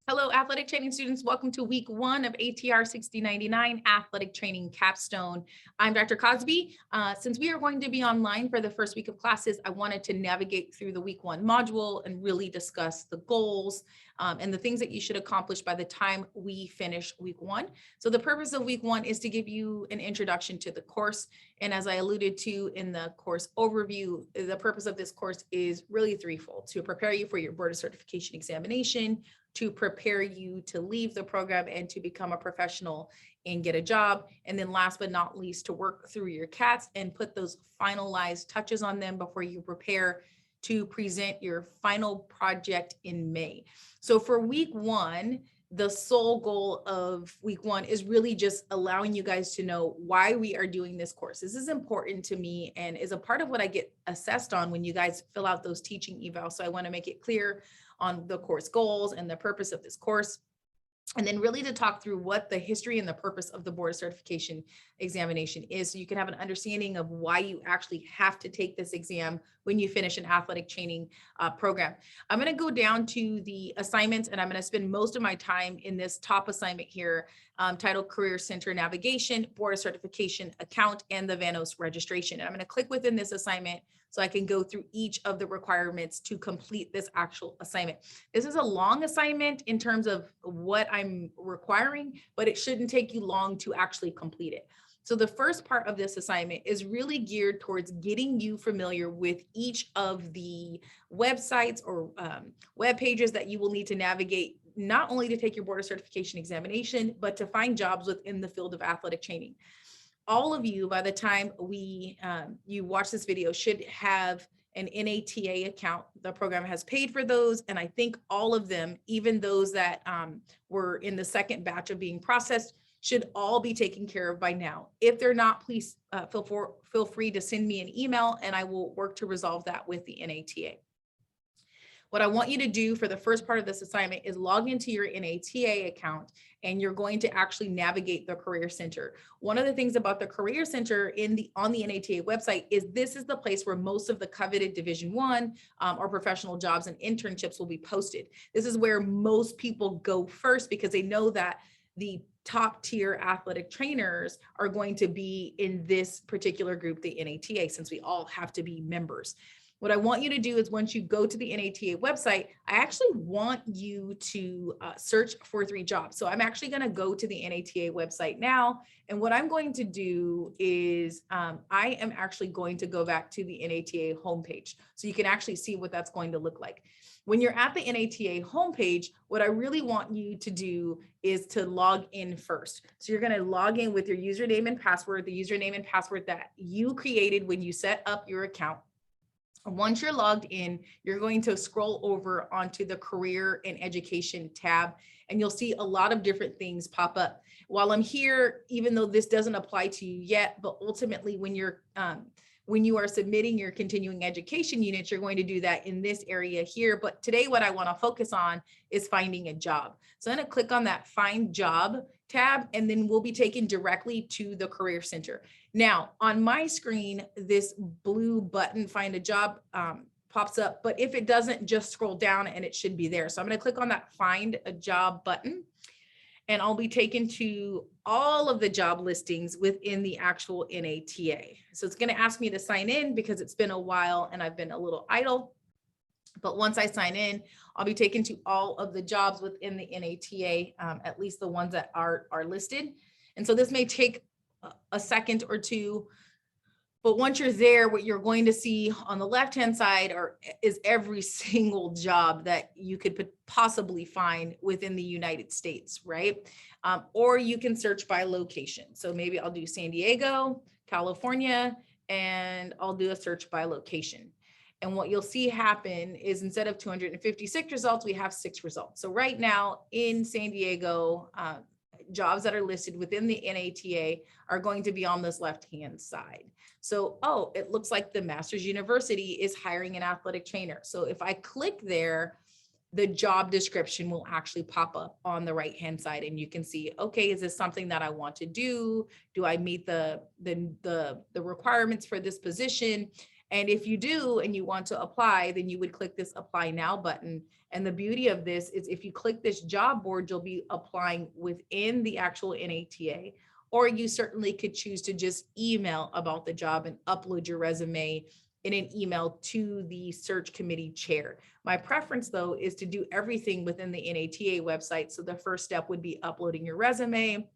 Hello, athletic training students. Welcome to week one of ATR 6099 Athletic Training Capstone. I'm Dr. Cosby. Since we are going to be online for the first week of classes, I wanted to navigate through the week one module and really discuss the goals and the things that you should accomplish by the time we finish week one. So the purpose of week one is to give you an introduction to the course. And as I alluded to in the course overview, the purpose of this course is really threefold: to prepare you for your board of certification examination, to prepare you to leave the program and to become a professional and get a job. And then last but not least, to work through your CATs and put those finalized touches on them before you prepare to present your final project in May. So for week one, the sole goal of week one is really just allowing you guys to know why we are doing this course. This is important to me and is a part of what I get assessed on when you guys fill out those teaching evals. So I want to make it clear on the course goals and the purpose of this course. And then really to talk through what the history and the purpose of the board of certification examination is, so you can have an understanding of why you actually have to take this exam when you finish an athletic training program. I'm going to go down to the assignments, and I'm going to spend most of my time in this top assignment here, titled Career Center Navigation, Board of Certification Account, and the Vanos registration. And I'm going to click within this assignment so I can go through each of the requirements to complete this actual assignment. This is a long assignment in terms of what I'm requiring, but it shouldn't take you long to actually complete it. So the first part of this assignment is really geared towards getting you familiar with each of the websites or web pages that you will need to navigate, not only to take your board of certification examination, but to find jobs within the field of athletic training. All of you, by the time you watch this video, should have an NATA account. The program has paid for those, and I think all of them, even those that were in the second batch of being processed, should all be taken care of by now. If they're not, please feel free to send me an email, and I will work to resolve that with the NATA. What I want you to do for the first part of this assignment is log into your NATA account, and you're going to actually navigate the Career Center. One of the things about the Career Center on the NATA website is this is the place where most of the coveted Division I or professional jobs and internships will be posted. This is where most people go first because they know that the top tier athletic trainers are going to be in this particular group, the NATA, since we all have to be members. What I want you to do is once you go to the NATA website, I actually want you to search for 3 jobs. So I'm actually going to go to the NATA website now. And what I'm going to do is I am actually going to go back to the NATA homepage so you can actually see what that's going to look like. When you're at the NATA homepage, what I really want you to do is to log in first. So you're going to log in with your username and password, the username and password that you created when you set up your account. Once you're logged in, you're going to scroll over onto the Career and Education tab, and you'll see a lot of different things pop up. While I'm here, even though this doesn't apply to you yet, but ultimately when you are submitting your continuing education units, you're going to do that in this area here. But today, what I want to focus on is finding a job. So I'm going to click on that Find Job tab, and then we'll be taken directly to the Career Center. Now, on my screen, this blue button, Find a Job, pops up, but if it doesn't, just scroll down and it should be there. So I'm going to click on that Find a Job button, and I'll be taken to all of the job listings within the actual NATA. So it's going to ask me to sign in because it's been a while and I've been a little idle. But once I sign in, I'll be taken to all of the jobs within the NATA, at least the ones that are listed. And so this may take a second or two, but once you're there, what you're going to see on the left-hand side is every single job that you could possibly find within the United States, right? Or you can search by location. So maybe I'll do San Diego, California, and I'll do a search by location. And what you'll see happen is instead of 256 results, we have 6 results. So right now in San Diego, jobs that are listed within the NATA are going to be on this left-hand side. So, it looks like the Masters University is hiring an athletic trainer. So if I click there, the job description will actually pop up on the right-hand side, and you can see, okay, is this something that I want to do? Do I meet the requirements for this position? And if you do and you want to apply, then you would click this apply now button. And the beauty of this is if you click this job board, you'll be applying within the actual NATA, or you certainly could choose to just email about the job and upload your resume in an email to the search committee chair. My preference though is to do everything within the NATA website. So the first step would be uploading your resume.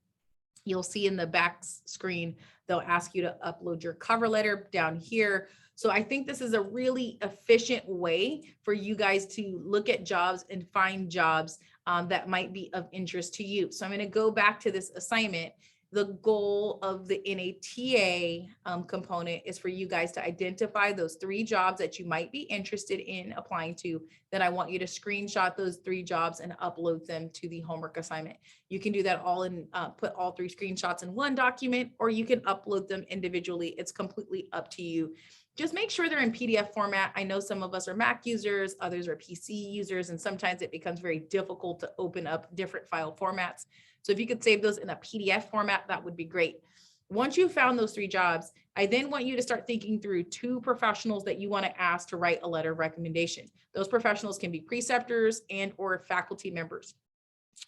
You'll see in the back screen, they'll ask you to upload your cover letter down here. So I think this is a really efficient way for you guys to look at jobs and find jobs that might be of interest to you. So I'm going to go back to this assignment. The goal of the NATA component is for you guys to identify those 3 jobs that you might be interested in applying to. Then I want you to screenshot those 3 jobs and upload them to the homework assignment. You can do that all in, put all 3 screenshots in one document, or you can upload them individually. It's completely up to you. Just make sure they're in PDF format. I know some of us are Mac users, others are PC users, and sometimes it becomes very difficult to open up different file formats. So if you could save those in a PDF format, that would be great. Once you've found those 3 jobs, I then want you to start thinking through 2 professionals that you want to ask to write a letter of recommendation. Those professionals can be preceptors and or faculty members.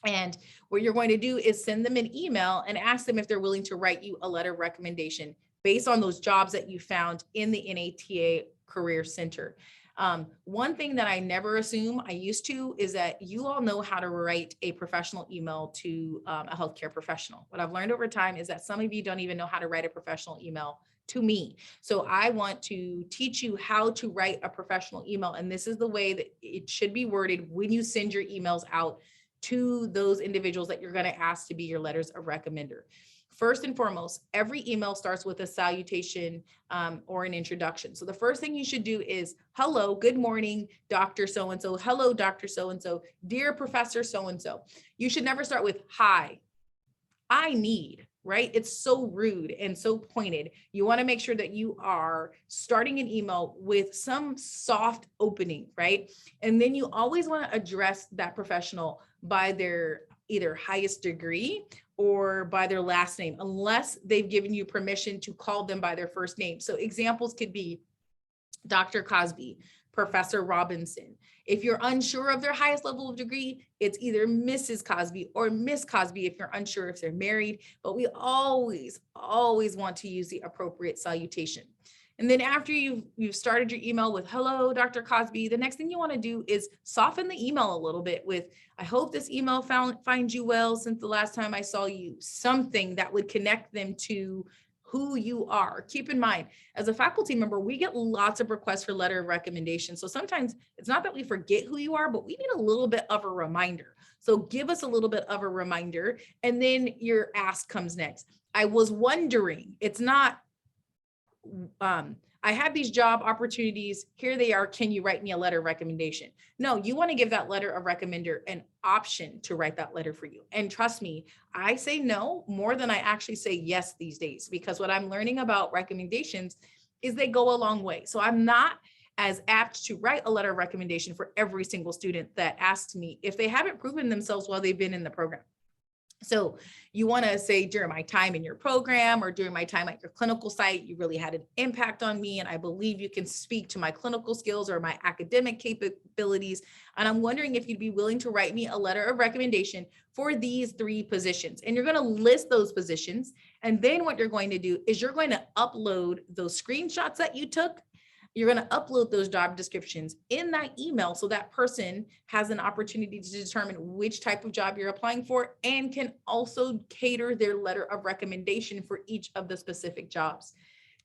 And what you're going to do is send them an email and ask them if they're willing to write you a letter of recommendation based on those jobs that you found in the NATA Career Center. One thing that I never assume, I used to, is that you all know how to write a professional email to a healthcare professional. What I've learned over time is that some of you don't even know how to write a professional email to me. So I want to teach you how to write a professional email. And this is the way that it should be worded when you send your emails out to those individuals that you're going to ask to be your letters of recommender. First and foremost, every email starts with a salutation or an introduction. So the first thing you should do is, hello, good morning, Dr. So-and-so. Hello, Dr. So-and-so. Dear Professor So-and-so. You should never start with, hi, I need, right? It's so rude and so pointed. You want to make sure that you are starting an email with some soft opening, right? And then you always want to address that professional by their either highest degree or by their last name, unless they've given you permission to call them by their first name. So examples could be Dr. Cosby, Professor Robinson. If you're unsure of their highest level of degree, it's either Mrs. Cosby or Miss Cosby if you're unsure if they're married, but we always want to use the appropriate salutation. And then after you've started your email with, hello, Dr. Cosby, the next thing you want to do is soften the email a little bit with, I hope this email finds you well since the last time I saw you, something that would connect them to who you are. Keep in mind, as a faculty member, we get lots of requests for letter of recommendation. So sometimes it's not that we forget who you are, but we need a little bit of a reminder. So give us a little bit of a reminder, and then your ask comes next. I was wondering, it's not, I have these job opportunities. Here they are. Can you write me a letter of recommendation? No, you want to give that letter of recommender an option to write that letter for you. And trust me, I say no more than I actually say yes these days, because what I'm learning about recommendations is they go a long way. So I'm not as apt to write a letter of recommendation for every single student that asks me if they haven't proven themselves while they've been in the program. So you want to say, during my time in your program or during my time at your clinical site, you really had an impact on me. And I believe you can speak to my clinical skills or my academic capabilities. And I'm wondering if you'd be willing to write me a letter of recommendation for these 3 positions. And you're going to list those positions. And then what you're going to do is you're going to upload those screenshots that you took. You're going to upload those job descriptions in that email so that person has an opportunity to determine which type of job you're applying for and can also cater their letter of recommendation for each of the specific jobs.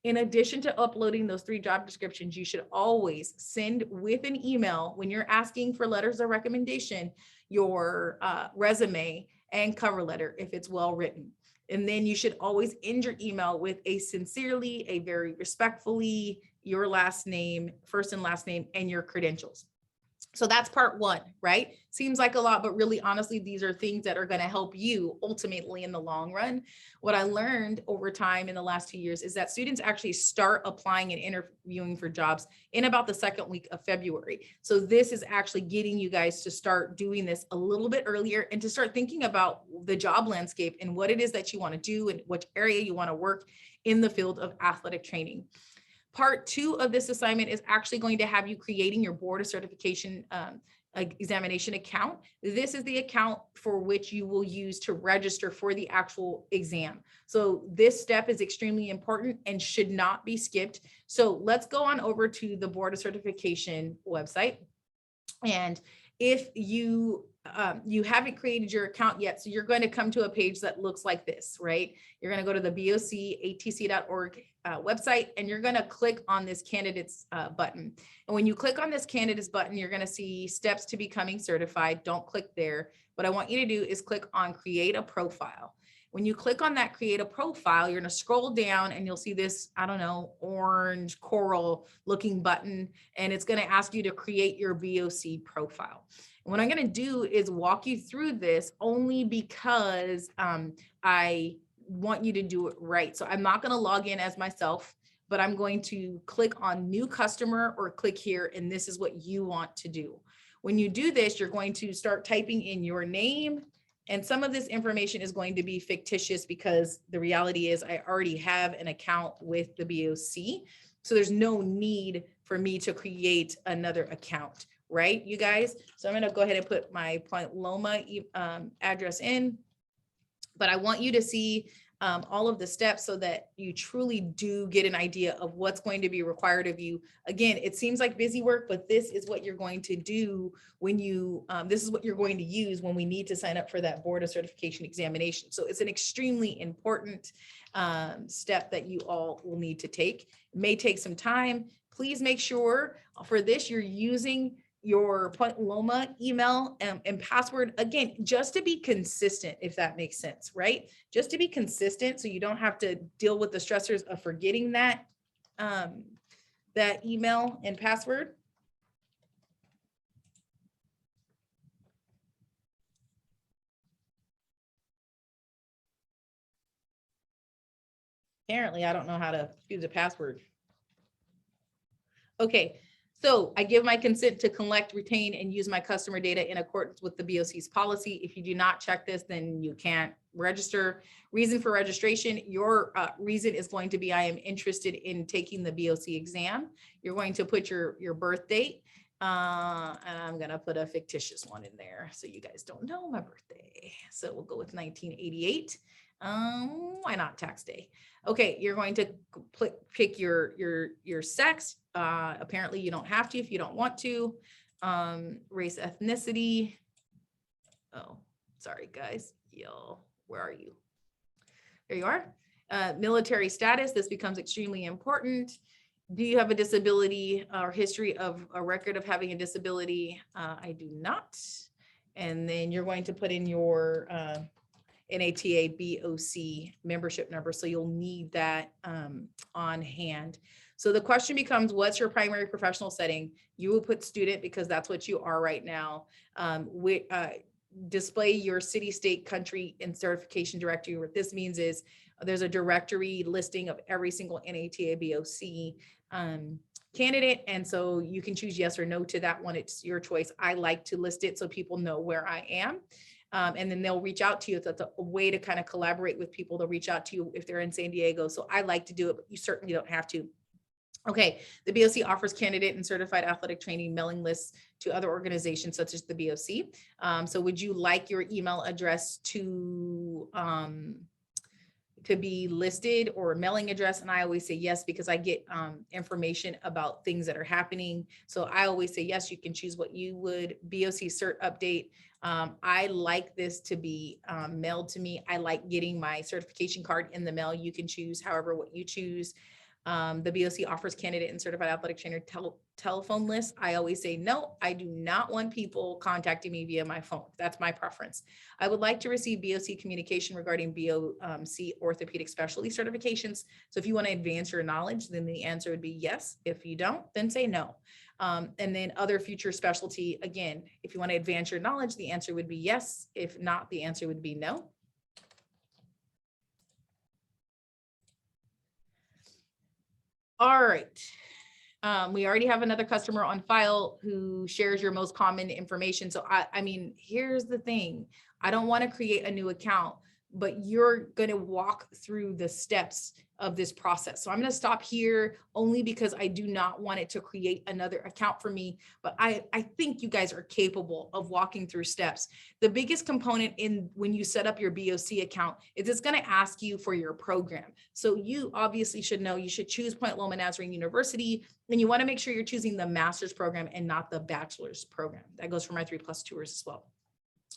In addition to uploading those 3 job descriptions, you should always send with an email when you're asking for letters of recommendation, your resume and cover letter if it's well written. And then you should always end your email with a sincerely, a very respectfully, your last name, first and last name, and your credentials. So that's part 1, right? Seems like a lot, but really, honestly, these are things that are going to help you ultimately in the long run. What I learned over time in the last 2 years is that students actually start applying and interviewing for jobs in about the 2nd week of February. So this is actually getting you guys to start doing this a little bit earlier and to start thinking about the job landscape and what it is that you want to do and which area you want to work in the field of athletic training. Part 2 of this assignment is actually going to have you creating your board of certification examination account. This is the account for which you will use to register for the actual exam. So this step is extremely important and should not be skipped. So let's go on over to the board of certification website. And if you you haven't created your account yet, so you're going to come to a page that looks like this, right? You're going to go to the bocatc.org website, and you're going to click on this candidates button. And when you click on this candidates button, you're going to see steps to becoming certified. Don't click there. What I want you to do is click on create a profile. When you click on that create a profile, you're going to scroll down and you'll see this, I don't know, orange coral looking button, and it's going to ask you to create your BOC profile. And what I'm going to do is walk you through this only because I want you to do it right. So I'm not going to log in as myself, but I'm going to click on new customer or click here, and this is what you want to do. When you do this, you're going to start typing in your name. And some of this information is going to be fictitious because the reality is I already have an account with the BOC. So there's no need for me to create another account, right, you guys? So I'm going to go ahead and put my Point Loma address in, but I want you to see all of the steps so that you truly do get an idea of what's going to be required of you. Again, it seems like busy work, but this is what you're going to do when you, this is what you're going to use when we need to sign up for that board of certification examination. So it's an extremely important step that you all will need to take. It may take some time. Please make sure for this, you're using your Point Loma email and password, again, just to be consistent, if that makes sense, right? Just to be consistent so you don't have to deal with the stressors of forgetting that, that email and password. Apparently, I don't know how to use a password. Okay. So I give my consent to collect, retain, and use my customer data in accordance with the BOC's policy. If you do not check this, then you can't register. Reason for registration, your reason is going to be, I am interested in taking the BOC exam. You're going to put your birth date, and I'm gonna put a fictitious one in there so you guys don't know my birthday. So we'll go with 1988. Why not tax day? Okay, you're going to pick your sex. Apparently you don't have to if you don't want to. Race, ethnicity. Oh, sorry guys. Yo, where are you? There you are. Military status. This becomes extremely important. Do you have a disability or history of a record of having a disability? I do not. And then you're going to put in your NATA BOC membership number. So you'll need that on hand. So the question becomes, what's your primary professional setting? You will put student because that's what you are right now. Display your city, state, country, and certification directory. What this means is there's a directory listing of every single NATA BOC candidate. And so you can choose yes or no to that one. It's your choice. I like to list it so people know where I am. And then they'll reach out to you. That's a way to kind of collaborate with people. They'll reach out to you if they're in San Diego. So I like to do it, but you certainly don't have to. Okay, the BOC offers candidate and certified athletic training mailing lists to other organizations such as the BOC. So would you like your email address to be listed, or mailing address? And I always say yes, because I get information about things that are happening. So I always say yes, you can choose what you would. BOC cert update. I like this to be mailed to me. I like getting my certification card in the mail. You can choose however what you choose. The BOC offers candidate and certified athletic trainer telephone list. I always say, no, I do not want people contacting me via my phone. That's my preference. I would like to receive BOC communication regarding BOC orthopedic specialty certifications. So if you want to advance your knowledge, then the answer would be yes. If you don't, then say no. And then other future specialty, again, if you want to advance your knowledge, the answer would be yes. If not, the answer would be no. All right. We already have another customer on file who shares your most common information. So I mean, here's the thing. I don't want to create a new account. but you're going to walk through the steps of this process. So I'm going to stop here only because I do not want it to create another account for me, but I think you guys are capable of walking through steps. The biggest component in when you set up your BOC account is it's going to ask you for your program. So you obviously should know you should choose Point Loma Nazarene University, and you want to make sure you're choosing the master's program and not the bachelor's program. That goes for my 3+ tours as well.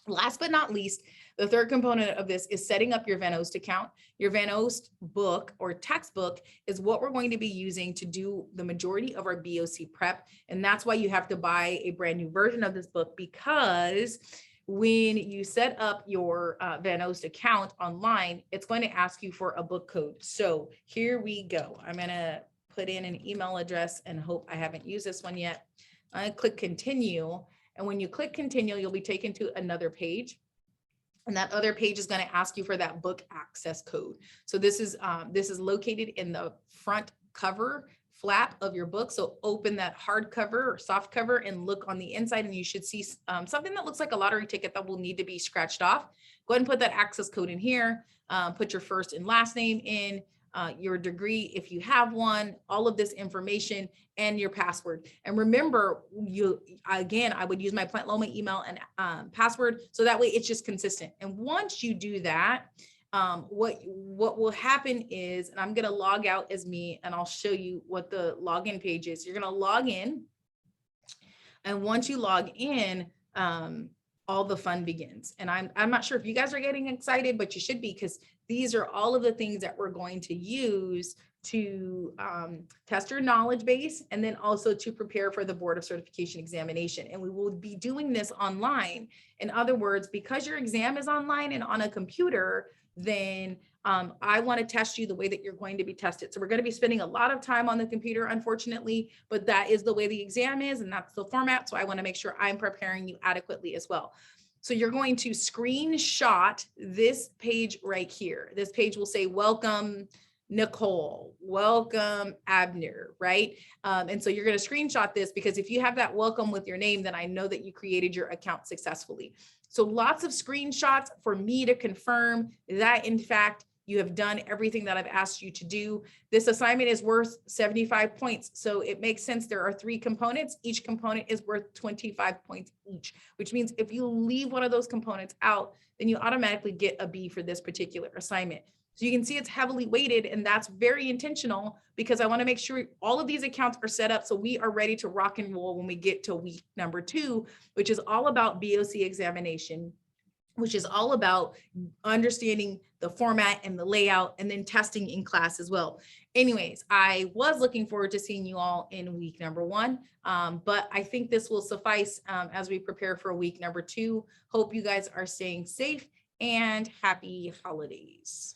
Last but not least, the third component of this is setting up your Van Oost account. Your Van Oost book or textbook is what we're going to be using to do the majority of our BOC prep. And that's why you have to buy a brand new version of this book, because when you set up your Van Oost account online, it's going to ask you for a book code. So here we go. I'm going to put in an email address and hope I haven't used this one yet. I click continue. And when you click continue, you'll be taken to another page. And that other page is going to ask you for that book access code. So this is located in the front cover flap of your book. So open that hard cover or soft cover and look on the inside, and you should see something that looks like a lottery ticket that will need to be scratched off. Go ahead and put that access code in here. Put your first and last name in, your degree if you have one, all of this information, and your password. And remember, I would use my Point Loma email and password, so that way it's just consistent. And once you do that, what will happen is, and I'm going to log out as me, and I'll show you what the login page is. You're going to log in, and once you log in, all the fun begins. And I'm not sure if you guys are getting excited, but you should be, because these are all of the things that we're going to use to test your knowledge base, and then also to prepare for the Board of Certification examination. And we will be doing this online. In other words, because your exam is online and on a computer, then I want to test you the way that you're going to be tested. So we're going to be spending a lot of time on the computer, unfortunately, but that is the way the exam is, and that's the format. So I want to make sure I'm preparing you adequately as well. So you're going to screenshot this page right here. This page will say, welcome, Nicole, welcome, Abner, right? And so you're going to screenshot this, because if you have that welcome with your name, then I know that you created your account successfully. So lots of screenshots for me to confirm that, in fact, you have done everything that I've asked you to do. This assignment is worth 75 points. So it makes sense. There are 3 components. Each component is worth 25 points each, which means if you leave one of those components out, then you automatically get a B for this particular assignment. So you can see it's heavily weighted, and that's very intentional, because I want to make sure all of these accounts are set up so we are ready to rock and roll when we get to week number 2, which is all about BOC examination, which is all about understanding the format and the layout, and then testing in class as well. Anyways, I was looking forward to seeing you all in week number 1, but I think this will suffice as we prepare for week number 2. Hope you guys are staying safe, and happy holidays.